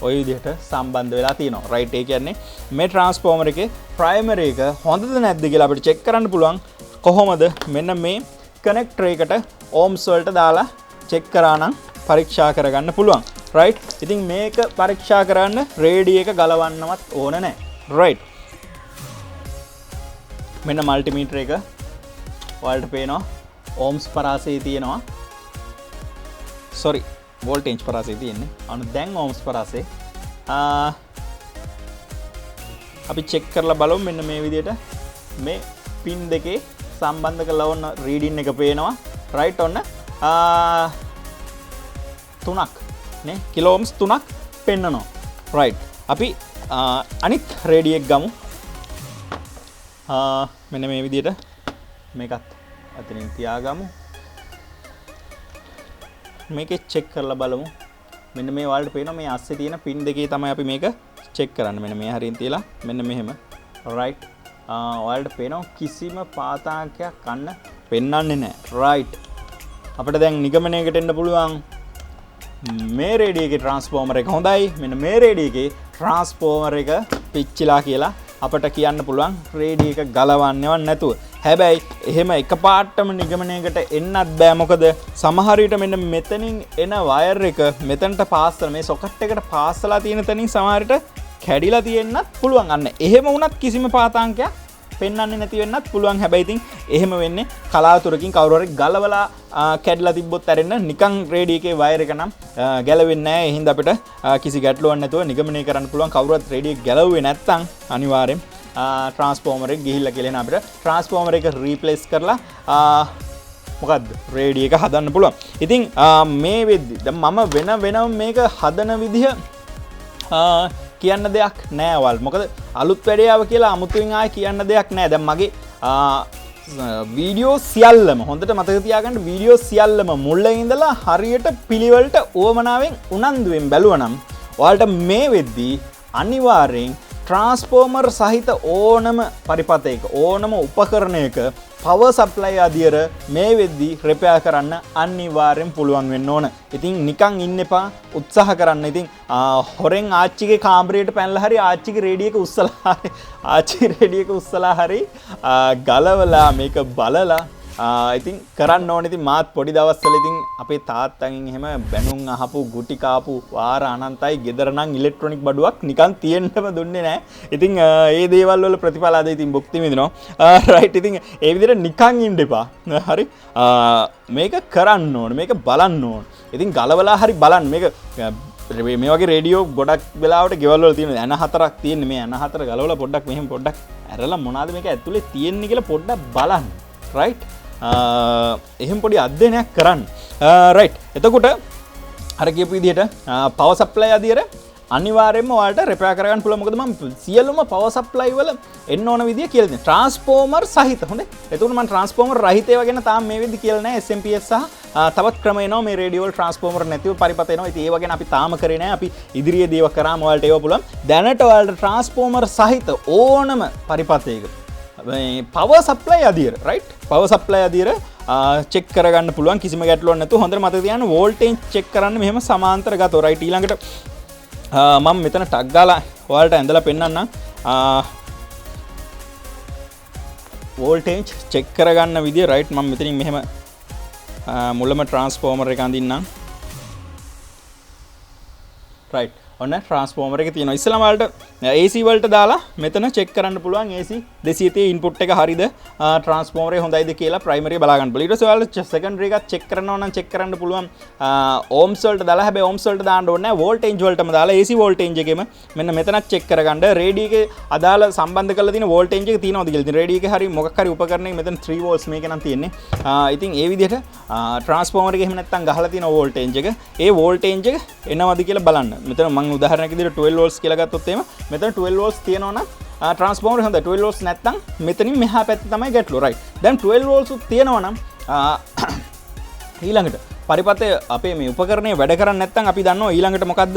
ওই විදිහට සම්බන්ධ වෙලා තියෙනවා. රයිට්. ඒ කියන්නේ මේ ට්‍රාන්ස්ෆෝමර් එකේ ප්‍රයිමරි එක හොඳද නැද්ද කියලා අපිට චෙක් කරන්න පුළුවන්. කොහොමද? මෙන්න මේ කනෙක්ටර් එකට ඕම්ස් වලට දාලා චෙක් කරා නම් පරීක්ෂා කරගන්න පුළුවන්. රයිට්. ඉතින් මේක පරීක්ෂා කරන්න රේඩියෝ එක ගලවන්නවත් ඕන නැහැ. රයිට්. මෙන්න මල්ටිමීටර් එක ඔයාලට පේනවා ඕම්ස් පරාසයේ තියෙනවා. සෝරි වෝල්ටේජ් පරාසයේ තියෙන්නේ. දැන් ඕම්ස් පරාසයේ අපි චෙක් කරලා බලමු. මෙන්න මේ විදිහට මේ පින් දෙකේ සම්බන්ධ කරලා ඔන්න රීඩින් එක පේනවා. රයිට්. ඔන්න 3ක් නේ කිලෝ ඕම්ස් 3ක් පෙන්නනවා. රයිට්. අපි අනිත් රේඩියෝ එක ගමු. මෙන්න මේ විදිහට මේකත් අතනින් තියාගමු. මේකේ චෙක් කරලා බලමු. මෙන්න මේ වලට පේනවා මේ අස්සේ තියෙන පින් දෙකේ තමයි අපි මේක චෙක් කරන්නේ. මෙන්න මේ හරියෙන් තියලා මෙන්න මෙහෙම. රයිට්. ඔයාලට පේනවා කිසිම පාතාංකයක් ගන්න පෙන්වන්නේ නැහැ. රයිට්. අපිට දැන් නිගමනයකට එන්න පුළුවන් මේ රේඩියෝ එකේ ට්‍රාන්ස්ෆෝමර් එක හොඳයි. මෙන්න මේ රේඩියෝ එකේ ට්‍රාන්ස්ෆෝමර් එක පිච්චිලා කියලා අපිට කියන්න පුළුවන් රේඩියෝ එක ගලවන්නේවත් නැතුව. හැබැයි එහෙම එකපාරටම නිගමනයකට එන්නත් බෑ. මොකද සමහර විට මෙන්න මෙතනින් එන වයර් එක මෙතනට පාස්සලා මේ සොකට් එකට පාස්සලා තියෙන තැනින් සමහර විට කැඩිලා තියෙන්නත් පුළුවන්. අන්න එහෙම වුණත් කිසිම පාතාංකයක් පෙන්වන්නේ නැති වෙන්නත් පුළුවන්. හැබැයි ඉතින් එහෙම වෙන්නේ කලාතුරකින් කවුරු හරි ගලවලා කැඩලා තිබ්බොත් ඇරෙන්න නිකන් රේඩියෝ එකේ වයර් එක නම් ගැලවෙන්නේ නැහැ. ඒ හින්දා අපිට කිසි ගැටලුවක් නැතුව නිගමනය කරන්න පුළුවන්. කවුරුත් රේඩියෝ එක ගැලවුවේ නැත්නම් අනිවාර්යෙන් ට්‍රාන්ස්ෆෝමර් එක ගිහිල්ලා කියලා අපිට ට්‍රාන්ස්ෆෝමර් එක රීප්ලේස් කරලා මොකද්ද රේඩියෝ එක හදන්න පුළුවන්. ඉතින් මේ වෙද්දි දැන් මම වෙනම මේක හදන විදිහ කියන්න දෙයක් නෑ වල්. මොකද අලුත් වැඩේ ආව කියලා අමුතුවෙන් ආයේ කියන්න දෙයක් නෑ. දැන් මගේ වීඩියෝ සියල්ලම හොඳට මතක තියාගන්න වීඩියෝ සියල්ලම මුල ඉඳලා හරියට පිළිවෙලට ඕමනාවෙන් උනන්දුවෙන් බැලුවනම් ඔයාලට මේ වෙද්දී අනිවාර්යෙන් ට්‍රාන්ස්ෆෝමර් සහිත ඕනම පරිපතයක ඕනම උපකරණයක පවර් සප්ලයි අධියර මේ වෙද්දී රිපෙයාර් කරන්න අනිවාර්යෙන් පුළුවන් වෙන්න ඕන. ඉතින් නිකන් ඉන්න එපා උත්සාහ කරන්න. ඉතින් හොරෙන් ආච්චිගේ කාමරයට පැනලා හරි ආච්චිගේ රේඩියක උස්සලා හරි ආච්චිගේ රේඩියක උස්සලා හරි ගලවලා මේක බලලා ඉතින් කරන්න ඕනේ. ඉතින් මාත් පොඩි දවස්වල ඉතින් අපේ තාත්තගෙන් එහෙම බැනුම් අහපු ගුටි කාපු වාර අනන්තයි. ගෙදර නම් ඉලෙක්ට්‍රොනික බඩුවක් නිකන් තියෙන්නම දුන්නේ නැහැ. ඉතින් ඒ දේවල් වල ප්‍රතිඵල අද ඉතින් භුක්ති විඳිනවා. රයිට්. ඉතින් ඒ විදිහට නිකන් ඉන්න එපා. හරි. මේක කරන්න ඕනේ. මේක බලන්න ඕනේ. ඉතින් ගලවලා හරි බලන්න. මේක මේ වගේ රේඩියෝ ගොඩක් වෙලාවට ගෙවල් වල තියෙන ඇන හතරක් තියෙන්නේ. මේ ඇන හතර ගලවලා පොඩ්ඩක් මෙහෙම පොඩ්ඩක් ඇරලා මොනවාද මේක ඇතුලේ තියෙන්නේ කියලා පොඩ්ඩක් බලන්න. රයිට්. එහෙම පොඩි අධ්‍යයනයක් කරන්න. රයිට්. එතකොට අර කියපු විදිහට පවර් සප්ලයි අධියර අනිවාර්යයෙන්ම ඔයාලට රිපෙයාර් කරගන්න පුළුවන්. මොකද මම සියලුම පවර් සප්ලයි වල එන්න ඕන විදිය කියලා දෙනවා. ට්‍රාන්ස්ෆෝමර් සහිත. හොඳේ. එතකොට මම ට්‍රාන්ස්ෆෝමර් රහිත ඒවා ගැන තාම මේ වෙද්දි කියලා නැහැ. SMPS සහ තවත් ක්‍රම එනවා මේ රේඩියෝ වල ට්‍රාන්ස්ෆෝමර් නැතිව පරිපත එනවා. ඉතින් ඒවා ගැන අපි තාම කරේ නැහැ. අපි ඉදිරියේදී ඒවා කරාම ඔයාලට ඒවා පුළුවන්. දැනට ඔයාලට ට්‍රාන්ස්ෆෝමර් සහිත ඕනම පරිපතයක පවර් සප්ලයි අධියර රයිට් පවර් සප්ලයි අධියර චෙක් කරගන්න පුළුවන් කිසිම ගැටලුවක් නැතුව. හොඳට මතක තියාගන්න වෝල්ටේජ් චෙක් කරන්න මෙහෙම සමාන්තරගතව රයිට්. ඊළඟට මම මෙතන ටග් ගාලා ඔයාලට ඇඳලා පෙන්නන්නම්. වෝල්ටේජ් චෙක් කරගන්න විදිය රයිට්. මම මෙතනින් මෙහෙම මුලම ට්‍රාන්ස්ෆෝමර් එක අඳින්නම්. රයිට්. ඔන්න ට්‍රාන්ස්ෆෝමර් එක තියෙනවා. ඉස්සෙල්ලාම වලට AC වලට දාලා මෙතන චෙක් කරන්න පුළුවන් AC 230 ඉන්පුට් එක හරියද ට්‍රාන්ස්ෆෝමරේ හොඳයිද කියලා ප්‍රයිමරි බලා ගන්න පුළුවන්. ඊට පස්සේ ඔයාලා සෙකන්ඩරි එකත් චෙක් කරනවා නම් චෙක් කරන්න පුළුවන් ඕම්ස් වලට දාලා. හැබැයි ඕම්ස් වලට දාන්න ඕනේ නැහැ. වෝල්ටේජ් වලටම දාලා AC වෝල්ටේජ් එකෙම මෙන්න මෙතනත් චෙක් කරගන්න. රේඩියෝ එකේ අදාළ සම්බන්ධ කරලා තියෙන වෝල්ටේජ් එක තියෙනවද කියලා. ඉතින් රේඩියෝ එකේ හරි මොකක් හරි උපකරණයක මෙතන 3 වෝල්ට්ස් මේක නම් තියෙන්නේ. ඉතින් ඒ විදිහට ට්‍රාන්ස්ෆෝමර් එකේ එහෙම නැත්තම් ගහලා තියෙන වෝල්ටේජ් එක ඒ වෝල්ටේජ් එක එනවද කියලා බලන්න. මෙතන මම උදාහරණයක් විදිහට 12 volts කියලා ගත්තොත් එහෙම මෙතන 12 volts තියෙනවා නම් ට්‍රාන්ස්ෆෝමර් හොඳයි. 12 volts නැත්නම් මෙතනින් මෙහා පැත්තේ තමයි ගැටලුව. රයිට්. දැන් 12 volts තියෙනවා නම් ඊළඟට පරිපතේ අපේ මේ උපකරණය වැඩ කරන්නේ නැත්නම් අපි දන්නවා ඊළඟට මොකද්ද?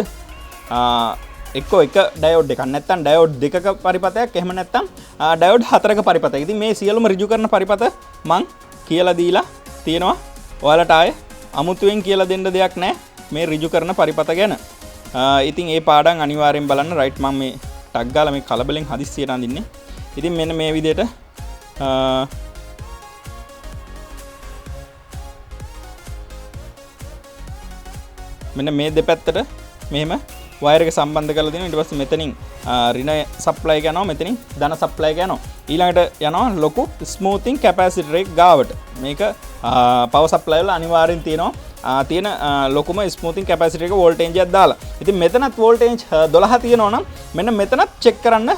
එක්කෝ එක ඩයෝඩ් එකක් නැත්නම් ඩයෝඩ් දෙකක පරිපතයක් එහෙම නැත්නම් ඩයෝඩ් හතරක පරිපතයක්. ඉතින් මේ සියලුම ඍජු කරන පරිපත මං කියලා දීලා තියෙනවා. ඔයාලට ආයේ අමුතුවෙන් කියලා දෙන්න දෙයක් නැහැ මේ ඍජු කරන පරිපත ගැන. ඉතින් ඒ පාඩම් අනිවාර්යෙන් බලන්න. රයිට්. මම මේ ටග් ගාලා මේ කලබලෙන් හදිස්සියට අඳින්නේ. ඉතින් මෙන්න මේ විදිහට මෙන්න මේ දෙපැත්තට මෙහෙම වයර් එක සම්බන්ධ කරලා දෙනවා. ඊට පස්සේ මෙතනින් ඍණ සප්ලයි එක යනවා. මෙතනින් ධන සප්ලයි එක යනවා. ඊළඟට යනවා ලොකු ස්මූතින් කැපැසිටර් එක ගාවට. මේක පවර් සප්ලයි වල අනිවාර්යෙන් තියෙන ලොකුම ස්මූතින් කැපැසිටර් එක වෝල්ටේජ් එකක් දාලා. ඉතින් මෙතනත් වෝල්ටේජ් 12 තියෙනවා නම් මෙන්න මෙතනත් චෙක් කරන්න.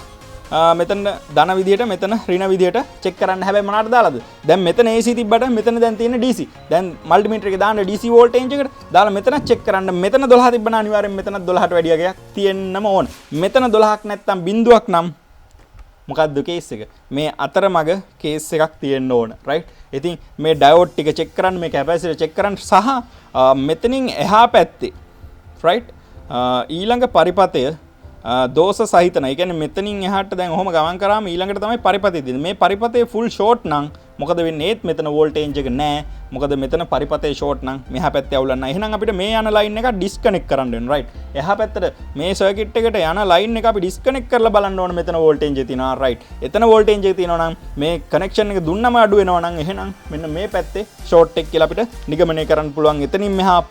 මෙතන ධන විදියට මෙතන ඍණ විදියට චෙක් කරන්න. හැබැයි මොනවාට දාලාද? දැන් මෙතන AC තිබ්බට මෙතන දැන් තියෙන DC. දැන් මල්ටිමීටර් එකේ දාන්න DC වෝල්ටේජ් එකට දාලා මෙතන චෙක් කරන්න. මෙතන 12 තිබ්බනම් අනිවාර්යෙන් මෙතන 12ට වැඩි එකක් තියෙන්නම ඕන. මෙතන 12ක් නැත්තම් බිඳුවක් නම් මොකක්ද කේස් එක? මේ අතරමඟ කේස් එකක් තියෙන්න ඕන. රයිට්. ඉතින් මේ ඩයෝඩ් ටික චෙක් කරන්න, මේ කැපැසිටර් චෙක් කරන්න සහ මෙතනින් එහා පැත්තේ රයිට් ඊළඟ පරිපතය දෝෂ සහිත නැහැ. ඒ කියන්නේ මෙතනින් එහාට දැන් ඔහොම ගමන් කරාම ඊළඟට තමයි පරිපතය දෙන්නේ. මේ පරිපතේ ෆුල් ෂෝට් නම් මොකද වෙන්නේ? ඒත් මෙතන වෝල්ටේජ් එක නැහැ. මොකද මෙතන පරිපතේ ෂෝට් නම් මෙහා පැත්තේ අවුලක් නැහැ. එහෙනම් අපිට මේ යන ලයින් එක ඩිස්කනෙක්ට් කරන්න වෙනවා. රයිට්. එහා පැත්තට මේ සර්කිට් එකට යන ලයින් එක අපි ඩිස්කනෙක්ට් කරලා බලන්න ඕනේ. මෙතන වෝල්ටේජ් එක තියෙනවා. රයිට්. එතන වෝල්ටේජ් එක තියෙනවා නම් මේ කනෙක්ෂන් එක දුන්නම අඩු වෙනවා නම් එහෙනම් මෙන්න මේ පැත්තේ ෂෝට් එක කියලා අපිට නිගමනය කරන්න පුළුවන්. එතනින් මෙහා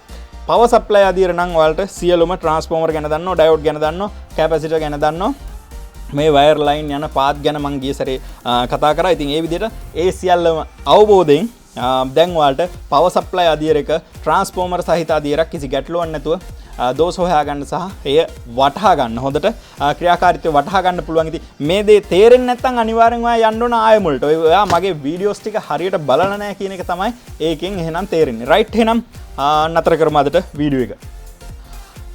පවර් සප්ලයි අධියර නම් ඔයාලට සියලුම ට්‍රාන්ස්ෆෝමර් ගැන දන්නවා, ඩයෝඩ් ගැන දන්නවා, කැපැසිටර් ගැන දන්නවා. මේ වයර් ලයින් යන පාත් ගැන මම ගිය සැරේ කතා කරා. ඉතින් ඒ විදිහට ඒ සියල්ලම අවබෝධයෙන් දැන් ඔයාලට පවර් සප්ලයි අධියර එක ට්‍රාන්ස්ෆෝමර් සහිත අධියරක් කිසි ගැටලුවක් නැතුව දෝෂ හොයා ගන්න සහ එය වටහා ගන්න හොඳට ක්‍රියාකාරීත්වය වටහා ගන්න පුළුවන්. ඉතින් මේ දේ තේරෙන්නේ නැත්නම් අනිවාර්යෙන් ඔයා යන්න ඕන ආයෙ මුලට. ඔයා මගේ වීඩියෝස් ටික හරියට බලලා නැහැ කියන එක තමයි ඒකෙන් එහෙනම් තේරෙන්නේ. රයිට්. එහෙනම් නතර කරමු අදට වීඩියෝ එක.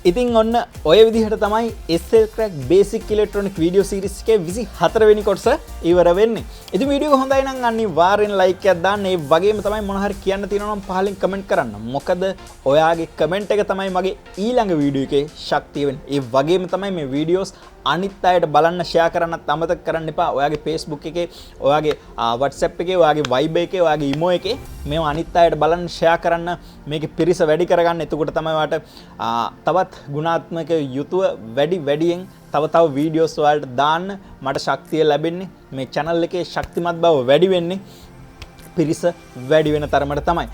ඉතින් ඔන්න ඔය විදිහට තමයි SL Crack Basic Electronic Video Series එකේ 24 වෙනි කොටස ඉවර වෙන්නේ. ඉතින් වීඩියෝ එක හොඳයි නම් අනිවාර්යෙන් ලයික් එකක් දාන්න. ඒ වගේම තමයි මොන හරි කියන්න තියෙනවා නම් පහලින් කමෙන්ට් කරන්න. මොකද ඔයාගේ කමෙන්ට් එක තමයි මගේ ඊළඟ වීඩියෝ එකේ ශක්තිය වෙන්නේ. ඒ වගේම තමයි මේ වීඩියෝස් අනිත් අයට බලන්න ෂෙයා කරන්නත් අමතක කරන්න එපා. ඔයාගේ Facebook එකේ, ඔයාගේ WhatsApp එකේ, ඔයාගේ Viber එකේ, ඔයාගේ imo එකේ මේවා අනිත් අයට බලන්න ෂෙයා කරන්න. මේකේ පිරිස වැඩි කරගන්න. එතකොට තමයි ඔයාට තවත් ගුණාත්මක යුතුව වැඩියෙන් තව වීඩියෝස් වලට දාන්න මට ශක්තිය ලැබෙන්නේ. මේ channel එකේ ශක්තිමත් බව වැඩි වෙන්නේ පිරිස වැඩි වෙන තරමට තමයි.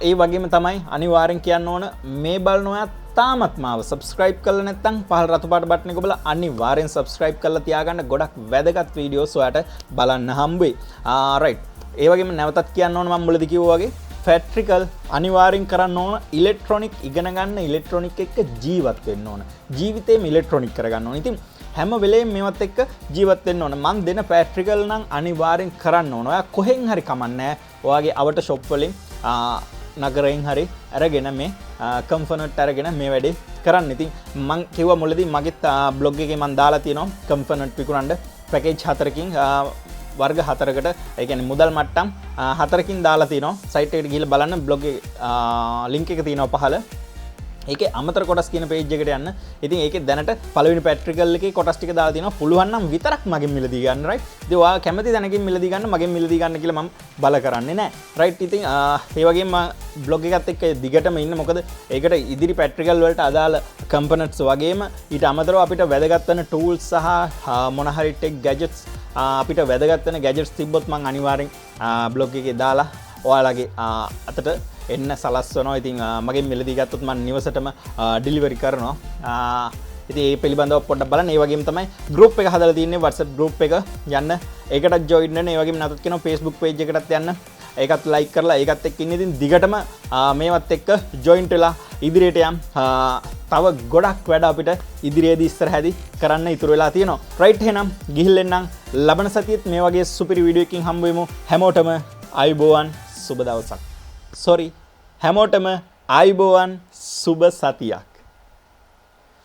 ඒ වගේම තමයි අනිවාර්යෙන් කියන්න ඕන මේ බලන ඔයා තාමත් මාව subscribe කරලා නැත්නම් පහළ රතු පාට බටන් එක ඔබලා අනිවාර්යෙන් subscribe කරලා තියාගන්න. ගොඩක් වැදගත් වීඩියෝස් ඔයාට බලන්න හම්බ වෙයි. right. ඒ වගේම නැවතත් කියන්න ඕන මම මුලදී කිව්වා වගේ ෆැට්‍රිකල් අනිවාර්යෙන් කරන්න ඕන ඉලෙක්ට්‍රොනික් ඉගෙන ගන්න ඉලෙක්ට්‍රොනික් එක්ක ජීවත් වෙන්න ඕන. ජීවිතේම ඉලෙක්ට්‍රොනික් කරගන්න ඕන. ඉතින් හැම වෙලේම මේවත් එක්ක ජීවත් වෙන්න ඕන. මම දෙන ප්‍රැක්ටිකල් නම් අනිවාර්යෙන් කරන්න ඕන. ඔයා කොහෙන් හරි කමන්නේ. ඔයාගේ අවට ෂොප් වලින් නගරයෙන් හරි අරගෙන මේ කම්ෆර්ට් අරගෙන මේ වැඩේ කරන්න. ඉතින් මම කිව්වා මුලදී මගේ බ්ලොග් එකේ මම දාලා තියෙනවා කම්ෆර්ට් විකුණන්න පැකේජ් 4කින් වර්ග 4කට ඒ කියන්නේ මුදල් මට්ටම් 4කින් දාලා තිනවා. සයිට් එකට ගිහලා බලන්න බ්ලොග් ලින්ක් එක තියෙනවා පහළ. ඒකේ අමතර කොටස් කියන page එකට යන්න. ඉතින් ඒකේ දැනට පළවෙනි පැට්‍රිකල් එකේ කොටස් ටික දාලා තියෙනවා. පුළුවන් නම් විතරක් මගෙන් මිලදී ගන්න right. ඉතින් ඔයා කැමති දැනකින් මිලදී ගන්න මගෙන් මිලදී ගන්න කියලා මම බල කරන්නේ නැහැ. right. ඉතින් ඒ වගේම බ්ලොග් එකත් එක්ක දිගටම ඉන්න. මොකද ඒකට ඉදිරි පැට්‍රිකල් වලට අදාළ කම්පොනන්ට්ස් වගේම ඊට අමතරව අපිට වැදගත් වෙන tools සහ මොන හරි tech gadgets අපිට වැදගත් වෙන ගැජට්ස් තිබ්බොත් මම අනිවාර්යෙන් බ්ලොග් එකේ දාලා ඔයාලගේ අතට එන්න සලස්වනවා. ඉතින් මගෙන් මිලදී ගත්තොත් මම නිවසටම ඩිලිවරි කරනවා. ඉතින් ඒ පිළිබඳව පොඩ්ඩක් බලන්න. ඒ වගේම තමයි group එක හදලා තියෙන්නේ WhatsApp group එක යන්න. ඒකටත් join වෙන්න. ඒ වගේම නැතත් කියනවා Facebook page එකටත් යන්න. ඒකත් like කරලා ඒකත් එක්ක ඉන්න. ඉතින් දිගටම මේවත් එක්ක join වෙලා ඉදිරියට යම්. තව ගොඩක් වැඩ අපිට ඉදිරියේදී ඉස්සරහදී කරන්න ඉතුරු වෙලා තියෙනවා. right එහෙනම් ගිහිල්ලෙන්නම් ලබන සතියේත් මේ වගේ සුපිරි වීඩියෝ එකකින් හම්බ වෙමු. හැමෝටම ආයුබෝවන් සුබ දවසක්. හැමෝටම ආයුබෝවන් සුබ සතියක්.